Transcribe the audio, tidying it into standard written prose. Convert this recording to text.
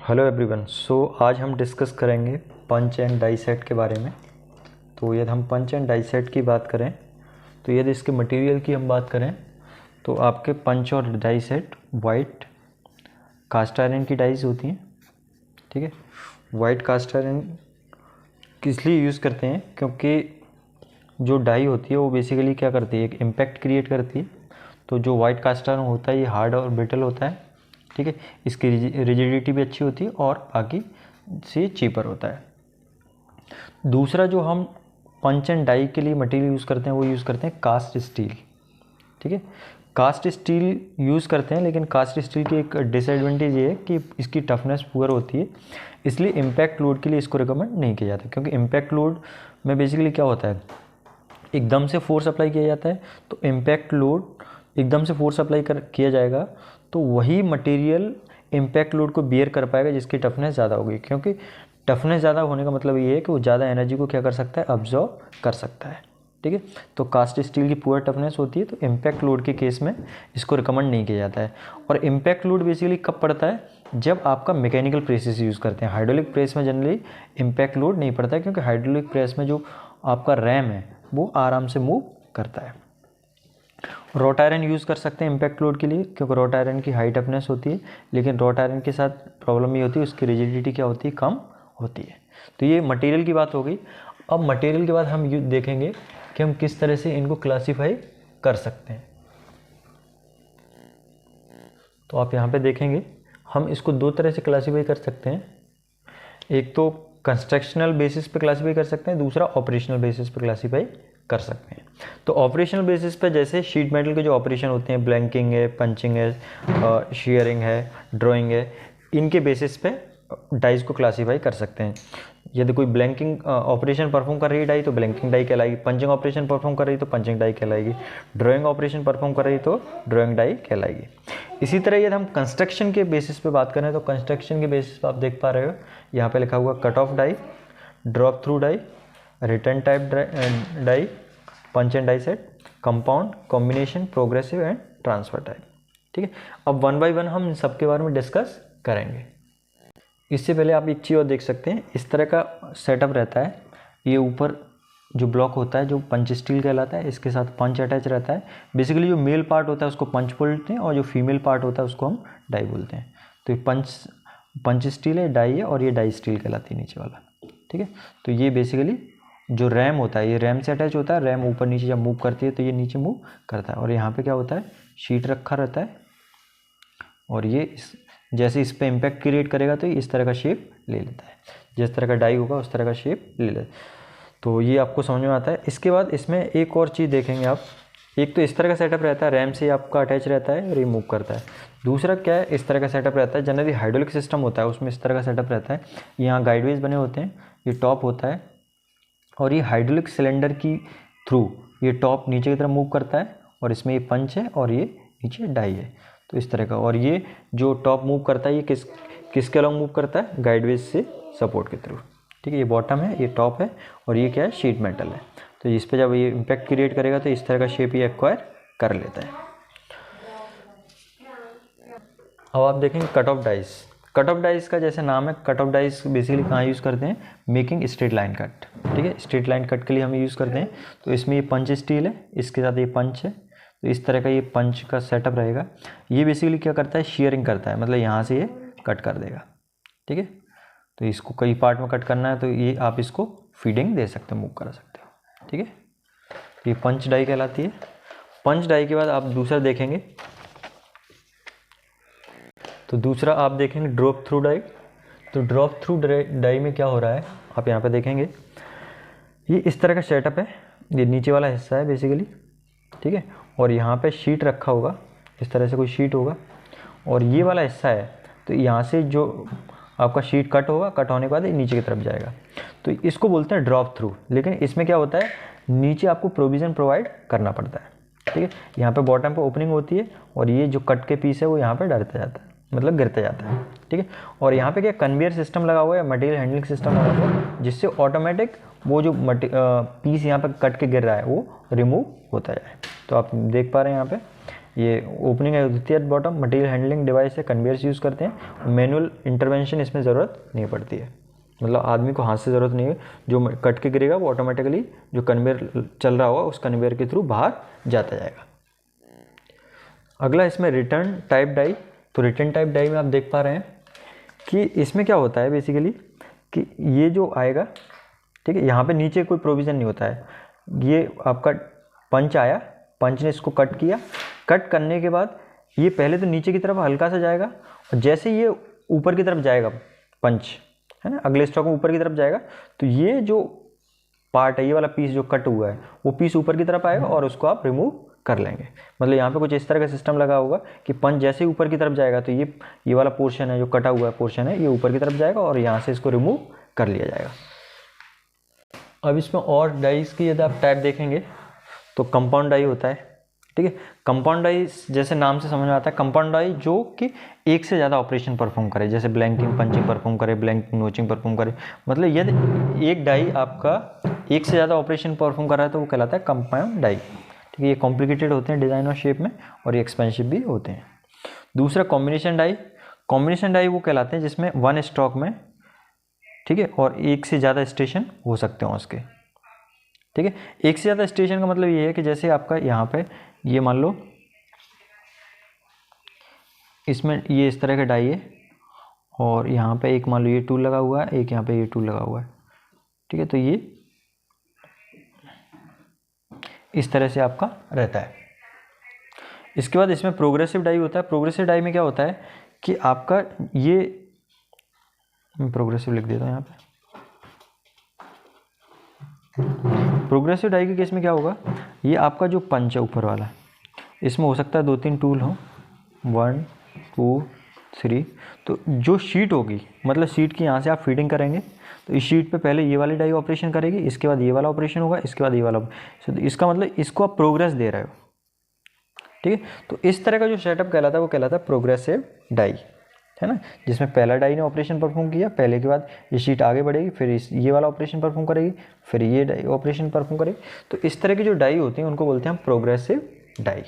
Hello everyone. आज हम discuss करेंगे पंच एंड डाई सेट के बारे में। तो यदि हम पंच एंड डाई सेट की बात करें तो यदि इसके मटेरियल की हम बात करें तो आपके पंच और die set white cast iron की डाइज होती हैं। ठीक है, वाइट कास्ट आयरन किस लिए यूज़ करते हैं? क्योंकि जो डाई होती है वो बेसिकली क्या करती है, एक इम्पैक्ट क्रिएट करती है। तो जो वाइट कास्ट आयरन होता है ये हार्ड और ब्रिटल होता है। ठीक है, इसकी रिजिडिटी भी अच्छी होती है और बाकी से चीपर होता है। दूसरा जो हम पंच एंड डाई के लिए मटेरियल यूज़ करते हैं वो यूज़ करते हैं कास्ट स्टील। ठीक है, कास्ट स्टील यूज़ करते हैं, लेकिन कास्ट स्टील की एक डिसएडवांटेज ये है कि इसकी टफनेस पुअर होती है, इसलिए इम्पैक्ट लोड के लिए इसको रिकमेंड नहीं किया जाता। क्योंकि इम्पैक्ट लोड में बेसिकली क्या होता है, एकदम से फोर्स अप्लाई किया जाता है। तो इम्पैक्ट लोड एकदम से फोर्स अप्लाई किया जाएगा तो वही मटेरियल इम्पैक्ट लोड को बियर कर पाएगा जिसकी टफनेस ज़्यादा होगी। क्योंकि टफनेस ज़्यादा होने का मतलब ये है कि वो ज़्यादा एनर्जी को क्या कर सकता है, अब्जॉर्ब कर सकता है। ठीक है, तो कास्ट स्टील की पुअर टफनेस होती है, तो इम्पैक्ट लोड के केस में इसको रिकमेंड नहीं किया जाता है। और इम्पैक्ट लोड बेसिकली कब पड़ता है, जब आपका मैकेनिकल प्रेसेस यूज़ करते हैं। हाइड्रोलिक प्रेस में जनरली इम्पैक्ट लोड नहीं पड़ता है, क्योंकि हाइड्रोलिक प्रेस में जो आपका रैम है वो आराम से मूव करता है। रॉट आयरन यूज़ कर सकते हैं इम्पैक्ट लोड के लिए, क्योंकि रॉट आयरन की हाई टफनेस होती है, लेकिन रॉट आयरन के साथ प्रॉब्लम ये होती है उसकी रिजिडिटी क्या होती है, कम होती है। तो ये मटेरियल की बात हो गई। अब मटेरियल के बाद हम ये देखेंगे कि हम किस तरह से इनको क्लासीफाई कर सकते हैं। तो आप यहाँ पे देखेंगे हम इसको दो तरह से क्लासीफाई कर सकते हैं। एक तो कंस्ट्रक्शनल बेसिस पे क्लासीफाई कर सकते हैं, दूसरा ऑपरेशनल बेसिस पे क्लासीफाई कर सकते हैं। तो ऑपरेशनल बेसिस पे जैसे शीट मेटल के जो ऑपरेशन होते हैं, ब्लैंकिंग है, पंचिंग है, शेयरिंग है, ड्राइंग है, इनके बेसिस पे डाइज को क्लासीफाई कर सकते हैं। यदि कोई ब्लैंकिंग ऑपरेशन परफॉर्म कर रही है डाई तो ब्लैंकिंग डाई कहलाएगी, पंचिंग ऑपरेशन परफॉर्म कर रही है तो पंचिंग डाई कहलाएगी, ड्राइंग ऑपरेशन परफॉर्म कर रही है तो ड्राइंग डाई कहलाएगी। इसी तरह यदि हम कंस्ट्रक्शन के बेसिस पे बात करें तो कंस्ट्रक्शन के बेसिस पे आप देख पा रहे हो यहाँ पे लिखा हुआ cut off die, drop through die, return type die, punch and die set, compound, combination, progressive and transfer type. ठीक है, अब वन बाय वन हम सबके बारे में डिस्कस करेंगे। इससे पहले आप एक चीज़ और देख सकते हैं, इस तरह का सेटअप रहता है। ये ऊपर जो ब्लॉक होता है जो पंच स्टील कहलाता है, इसके साथ पंच अटैच रहता है। बेसिकली जो मेल पार्ट होता है उसको पंच बोलते हैं और जो फीमेल पार्ट होता है उसको हम डाई बोलते हैं। तो ये पंच स्टील है, डाई है, और ये डाई स्टील कहलाती है नीचे वाला। ठीक है, तो ये बेसिकली जो रैम होता है ये रैम से अटैच होता है। रैम ऊपर नीचे जब मूव करती है तो ये नीचे मूव करता है, और यहाँ पे क्या होता है, शीट रखा रहता है, और ये जैसे इस पर इम्पैक्ट क्रिएट करेगा तो ये इस तरह का शेप ले लेता है। जिस तरह का डाई होगा उस तरह का शेप ले लेता है। तो ये आपको समझ में आता है। इसके बाद इसमें एक और चीज़ देखेंगे आप, एक तो इस तरह का सेटअप रहता है, रैम से आपका अटैच रहता है और ये मूव करता है। दूसरा क्या है, इस तरह का सेटअप रहता है, जनरली हाइड्रोलिक सिस्टम होता है उसमें इस तरह का सेटअप रहता है। यहाँ गाइडवेज बने होते हैं, ये टॉप होता है, और ये हाइड्रोलिक सिलेंडर की थ्रू ये टॉप नीचे की तरफ मूव करता है, और इसमें ये पंच है और ये नीचे डाई है। तो इस तरह का, और ये जो टॉप मूव करता है ये किसके अलॉन्ग मूव करता है, गाइडवेज से सपोर्ट के थ्रू। ठीक है, ये बॉटम है, ये टॉप है, और ये क्या है, शीट मेटल है। तो इस पर जब ये इम्पैक्ट क्रिएट करेगा तो इस तरह का शेप ये एक्वायर कर लेता है। अब आप देखेंगे cut off dice. Cut off dice का जैसे नाम है, कट ऑफ डाइस बेसिकली कहाँ यूज़ करते हैं, मेकिंग स्ट्रेट लाइन कट। ठीक है, स्ट्रेट लाइन कट के लिए हम यूज़ करते हैं। तो इसमें ये पंच स्टील है, इसके साथ ये पंच है, तो इस तरह का ये पंच का सेटअप रहेगा। ये बेसिकली क्या करता है, शेयरिंग करता है, मतलब यहाँ से ये कट कर देगा। ठीक है, तो इसको कई पार्ट में कट करना है तो ये आप इसको फीडिंग दे सकते हो, मूव करा सकते हो। ठीक है, ये पंच डाई कहलाती है। पंच डाई के बाद आप दूसरा देखेंगे, तो दूसरा आप देखेंगे ड्रॉप थ्रू डाई। तो ड्रॉप थ्रू डाई में क्या हो रहा है, आप यहाँ पे देखेंगे ये इस तरह का सेटअप है। ये नीचे वाला हिस्सा है बेसिकली, ठीक है, और यहाँ पे शीट रखा होगा, इस तरह से कोई शीट होगा, और ये वाला हिस्सा है। तो यहाँ से जो आपका शीट कट होगा, कट होने के बाद ये नीचे की तरफ जाएगा, तो इसको बोलते हैं ड्रॉप थ्रू। लेकिन इसमें क्या होता है, नीचे आपको प्रोविज़न प्रोवाइड करना पड़ता है। ठीक है, यहाँ पे बॉटम पे ओपनिंग होती है, और ये जो कट के पीस है वो यहाँ पे डरता जाता है, मतलब गिरता जाता है। ठीक है, और यहाँ पे क्या कन्वेयर सिस्टम लगा हुआ है, मटेरियल हैंडलिंग सिस्टम लगा हुआ है, जिससे ऑटोमेटिक वो जो पीस यहाँ पे कट के गिर रहा है वो रिमूव होता जाए। तो आप देख पा रहे हैं यहाँ पे ये ओपनिंग है होती है at bottom, material handling device है, कन्वेयर्स यूज़ करते हैं, मैनुअल इंटरवेंशन इसमें ज़रूरत नहीं पड़ती है, मतलब आदमी को हाथ से ज़रूरत नहीं है, जो कट के गिरेगा वो ऑटोमेटिकली जो कन्वेयर चल रहा होगा उस कन्वेयर के थ्रू बाहर जाता जाएगा। अगला इसमें रिटर्न टाइप डाई। तो रिटर्न टाइप डाई में आप देख पा रहे हैं कि इसमें क्या होता है बेसिकली कि ये जो आएगा, ठीक है, यहाँ पे नीचे कोई प्रोविज़न नहीं होता है, ये आपका पंच आया, पंच ने इसको कट किया, कट करने के बाद ये पहले तो नीचे की तरफ हल्का सा जाएगा और जैसे ये ऊपर की तरफ जाएगा पंच, है ना, अगले स्टॉक में ऊपर की तरफ जाएगा तो ये जो पार्ट है, ये वाला पीस जो कट हुआ है वो पीस ऊपर की तरफ आएगा और उसको आप रिमूव कर लेंगे। मतलब यहाँ पे कुछ इस तरह का सिस्टम लगा होगा कि पंच जैसे ही ऊपर की तरफ जाएगा तो ये वाला पोर्शन है जो कटा हुआ पोर्शन है ये ऊपर की तरफ जाएगा और यहाँ से इसको रिमूव कर लिया जाएगा। अब इसमें और डाइस की यदि आप टाइप देखेंगे तो कंपाउंड डाई होता है, ठीक है। कंपाउंड डाई जैसे नाम से समझ में आता है, कंपाउंड डाई जो कि एक से ज़्यादा ऑपरेशन परफॉर्म करे, जैसे ब्लैंकिंग पंचिंग परफॉर्म करे, ब्लैंकिंग नोचिंग परफॉर्म करे। मतलब यदि एक डाई आपका एक से ज़्यादा ऑपरेशन परफॉर्म कर रहा है तो वो कहलाता है कंपाउंड डाई, ठीक है। ये कॉम्प्लिकेटेड होते हैं डिज़ाइन और शेप में और ये एक्सपेंसिव भी होते हैं। दूसरा कॉम्बिनेशन डाई। कॉम्बिनेशन डाई वो कहलाते हैं जिसमें वन स्टॉक में, ठीक है, और एक से ज़्यादा स्टेशन हो सकते हैं उसके, ठीक है। एक से ज़्यादा स्टेशन का मतलब ये है कि जैसे आपका यहाँ पे ये मान लो इसमें ये इस तरह का डाई है और यहाँ पे एक मान लो ये टूल लगा हुआ है, एक यहाँ पे ये टूल लगा हुआ है, ठीक है। तो ये इस तरह से आपका रहता है। इसके बाद इसमें प्रोग्रेसिव डाई होता है। प्रोग्रेसिव डाई में क्या होता है कि आपका ये, मैं प्रोग्रेसिव लिख देता हूँ यहाँ पे। प्रोग्रेसिव डाई के केस में क्या होगा, ये आपका जो पंच है ऊपर वाला, इसमें हो सकता है 2-3 टूल हो, 1 2 3। तो जो शीट होगी, मतलब शीट की यहाँ से आप फीडिंग करेंगे तो इस शीट पे पहले ये वाली डाई ऑपरेशन करेगी, इसके बाद ये वाला ऑपरेशन होगा, इसके बाद ये वाला। तो इसका मतलब इसको आप प्रोग्रेस दे रहे हो, ठीक है। तो इस तरह का जो सेटअप कहलाता है वो कहलाता है प्रोग्रेसिव डाई, है ना, जिसमें पहला डाई ने ऑपरेशन परफॉर्म किया, पहले के बाद ये शीट आगे बढ़ेगी, फिर ये वाला ऑपरेशन परफॉर्म करेगी, फिर ये डाई ऑपरेशन परफॉर्म करेगी। तो इस तरह की जो डाई होती हैं उनको बोलते हैं हम प्रोग्रेसिव डाई।